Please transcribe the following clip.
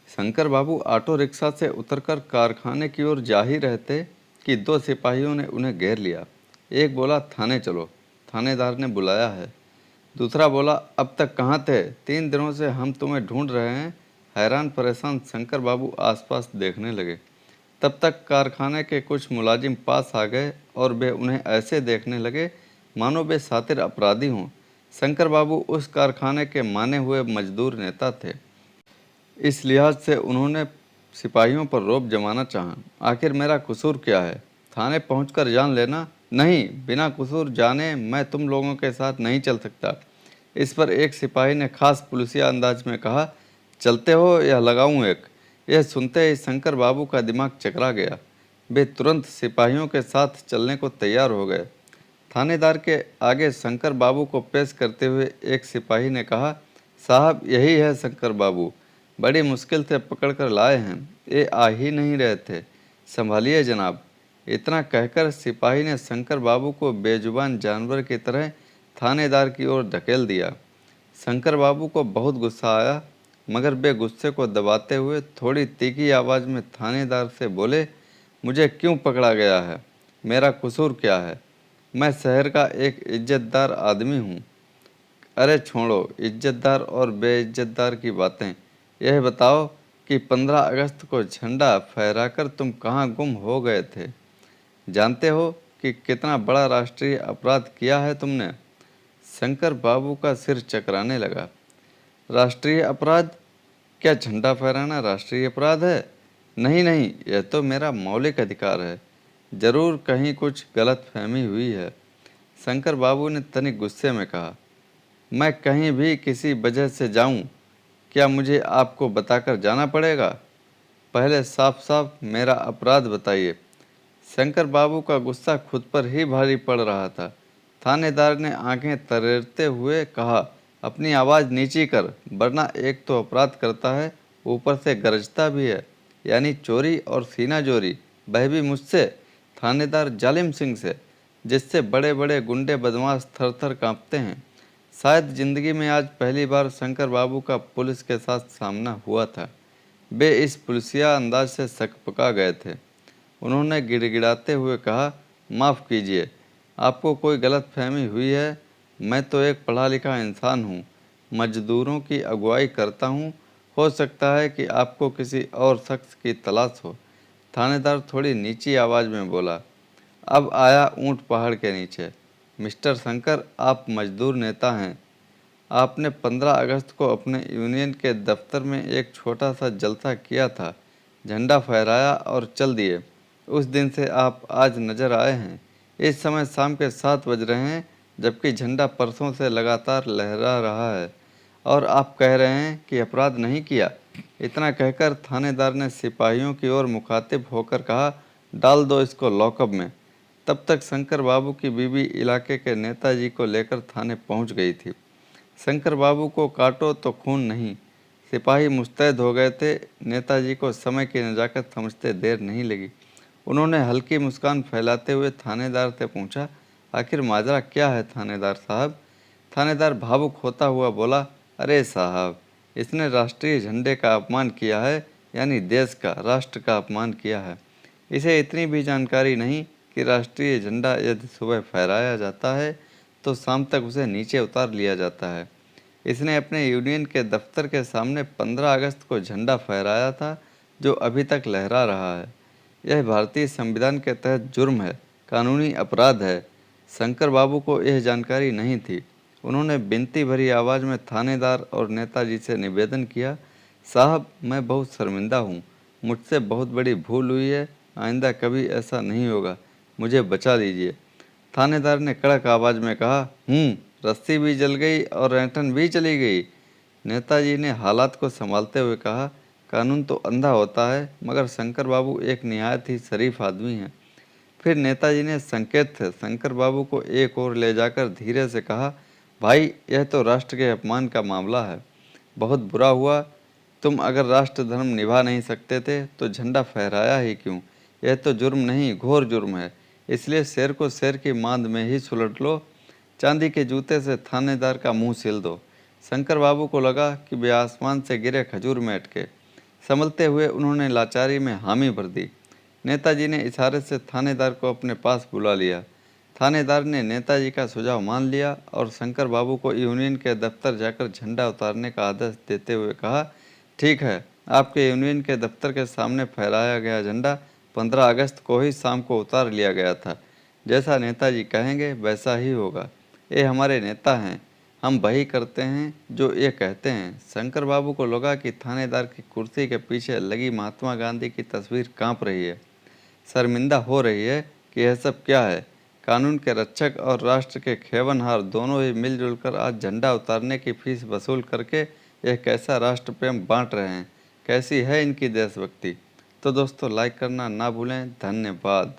शंकर बाबू auto rickshaw से उतरकर कारखाने की ओर जा ही रहे थे कि दो सिपाहियों ने उन्हें घेर लिया। एक बोला, थाने चलो, थानेदार ने बुलाया है। दूसरा बोला, अब तक कहाँ थे? 3 दिनों से हम तुम्हें ढूंढ रहे हैं। हैरान परेशान शंकर बाबू आसपास देखने लगे। तब तक कारखाने के कुछ मुलाजिम पास आ गए और वे उन्हें ऐसे देखने लगे मानो वे शातिर अपराधी हों। शंकर बाबू उस कारखाने के माने हुए मजदूर नेता थे। इस लिहाज से उन्होंने सिपाहियों पर रौब जमाना चाहा। आखिर मेरा कसूर क्या है? थाने पहुंचकर जान लेना। नहीं, बिना कसूर जाने मैं तुम लोगों के साथ नहीं चल सकता। इस पर एक सिपाही ने खास पुलिसिया अंदाज में कहा, चलते हो या लगाऊं एक? यह सुनते ही शंकर बाबू का दिमाग चकरा गया। वे तुरंत सिपाहियों के साथ चलने को तैयार हो गए। थानेदार के आगे शंकर बाबू को पेश करते हुए एक सिपाही ने कहा, साहब यही है शंकर बाबू, बड़ी मुश्किल से पकड़कर लाए हैं, ये आ ही नहीं रहे थे, संभालिए जनाब। इतना कहकर सिपाही ने शंकर बाबू को बेजुबान जानवर की तरह थानेदार की ओर धकेल दिया। शंकर बाबू को बहुत गुस्सा आया, मगर वे गुस्से को दबाते हुए थोड़ी तीखी आवाज़ में थानेदार से बोले, मुझे क्यों पकड़ा गया है? मेरा कसूर क्या है? मैं शहर का एक इज्जतदार आदमी हूँ। अरे छोड़ो इज्जतदार और बेइज्जतदार की बातें, यह बताओ कि 15 अगस्त को झंडा फहराकर तुम कहाँ गुम हो गए थे? जानते हो कि कितना बड़ा राष्ट्रीय अपराध किया है तुमने? शंकर बाबू का सिर चकराने लगा। राष्ट्रीय अपराध? क्या झंडा फहराना राष्ट्रीय अपराध है? नहीं नहीं, यह तो मेरा मौलिक अधिकार है। जरूर कहीं कुछ गलतफहमी हुई है। शंकर बाबू ने तनिक गुस्से में कहा, मैं कहीं भी किसी वजह से जाऊं, क्या मुझे आपको बताकर जाना पड़ेगा? पहले साफ साफ मेरा अपराध बताइए। शंकर बाबू का गुस्सा खुद पर ही भारी पड़ रहा था। थानेदार ने आंखें तरेरते हुए कहा, अपनी आवाज़ नीची कर, वरना एक तो अपराध करता है, ऊपर से गरजता भी है, यानी चोरी और सीना जोरी, वह भी मुझसे, थानेदार जालिम सिंह से, जिससे बड़े बड़े गुंडे बदमाश थर थर काँपते हैं। शायद जिंदगी में आज पहली बार शंकर बाबू का पुलिस के साथ सामना हुआ था। वे इस पुलिसिया अंदाज से सकपका गए थे। उन्होंने गिड़गिड़ाते हुए कहा, माफ़ कीजिए, आपको कोई गलतफहमी हुई है। मैं तो एक पढ़ा लिखा इंसान हूँ, मजदूरों की अगुवाई करता हूँ। हो सकता है कि आपको किसी और शख्स की तलाश हो। थानेदार थोड़ी नीची आवाज़ में बोला, अब आया ऊँट पहाड़ के नीचे। मिस्टर शंकर, आप मजदूर नेता हैं। आपने 15 अगस्त को अपने यूनियन के दफ्तर में एक छोटा सा जलसा किया था, झंडा फहराया और चल दिए। उस दिन से आप आज नज़र आए हैं। इस समय शाम के 7 बज रहे हैं, जबकि झंडा परसों से लगातार लहरा रहा है, और आप कह रहे हैं कि अपराध नहीं किया। इतना कहकर थानेदार ने सिपाहियों की ओर मुखातिब होकर कहा, डाल दो इसको लॉकअप में। तब तक शंकर बाबू की बीवी इलाके के नेताजी को लेकर थाने पहुंच गई थी। शंकर बाबू को काटो तो खून नहीं। सिपाही मुस्तैद हो गए थे। नेताजी को समय की नज़ाकत समझते देर नहीं लगी। उन्होंने हल्की मुस्कान फैलाते हुए थानेदार से पूछा, आखिर माजरा क्या है थानेदार साहब? थानेदार भावुक होता हुआ बोला, अरे साहब, इसने राष्ट्रीय झंडे का अपमान किया है, यानी देश का, राष्ट्र का अपमान किया है। इसे इतनी भी जानकारी नहीं कि राष्ट्रीय झंडा यदि सुबह फहराया जाता है तो शाम तक उसे नीचे उतार लिया जाता है। इसने अपने यूनियन के दफ्तर के सामने 15 अगस्त को झंडा फहराया था, जो अभी तक लहरा रहा है। यह भारतीय संविधान के तहत जुर्म है, कानूनी अपराध है। शंकर बाबू को यह जानकारी नहीं थी। उन्होंने विनती भरी आवाज़ में थानेदार और नेताजी से निवेदन किया, साहब मैं बहुत शर्मिंदा हूँ, मुझसे बहुत बड़ी भूल हुई है, आइंदा कभी ऐसा नहीं होगा, मुझे बचा लीजिए। थानेदार ने कड़क आवाज़ में कहा, रस्सी भी जल गई और ऐंठन भी चली गई। नेताजी ने हालात को संभालते हुए कहा, कानून तो अंधा होता है, मगर शंकर बाबू एक निहायत ही शरीफ आदमी हैं। फिर नेताजी ने संकेत से शंकर बाबू को एक ओर ले जाकर धीरे से कहा, भाई यह तो राष्ट्र के अपमान का मामला है, बहुत बुरा हुआ। तुम अगर राष्ट्र धर्म निभा नहीं सकते थे तो झंडा फहराया ही क्यों? यह तो जुर्म नहीं, घोर जुर्म है। इसलिए शेर को शेर की मांद में ही सुलट लो। चांदी के जूते से थानेदार का मुंह सिल दो। शंकर बाबू को लगा कि वे आसमान से गिरे खजूर में अटके। संभलते हुए उन्होंने लाचारी में हामी भर दी। नेताजी ने इशारे से थानेदार को अपने पास बुला लिया। थानेदार ने नेताजी का सुझाव मान लिया और शंकर बाबू को यूनियन के दफ्तर जाकर झंडा उतारने का आदेश देते हुए कहा, ठीक है, आपके यूनियन के दफ्तर के सामने फहराया गया झंडा 15 अगस्त को ही शाम को उतार लिया गया था। जैसा नेताजी कहेंगे वैसा ही होगा। ये हमारे नेता हैं, हम वही करते हैं जो ये कहते हैं। शंकर बाबू को लगा कि थानेदार की कुर्सी के पीछे लगी महात्मा गांधी की तस्वीर कांप रही है। शर्मिंदा हो रही है कि यह सब क्या है। कानून के रक्षक और राष्ट्र के खेवनहार दोनों ही मिलजुल कर आज झंडा उतारने की फीस वसूल करके यह कैसा राष्ट्र प्रेम बांट रहे हैं। कैसी है इनकी देशभक्ति। तो दोस्तों लाइक करना ना भूलें। धन्यवाद।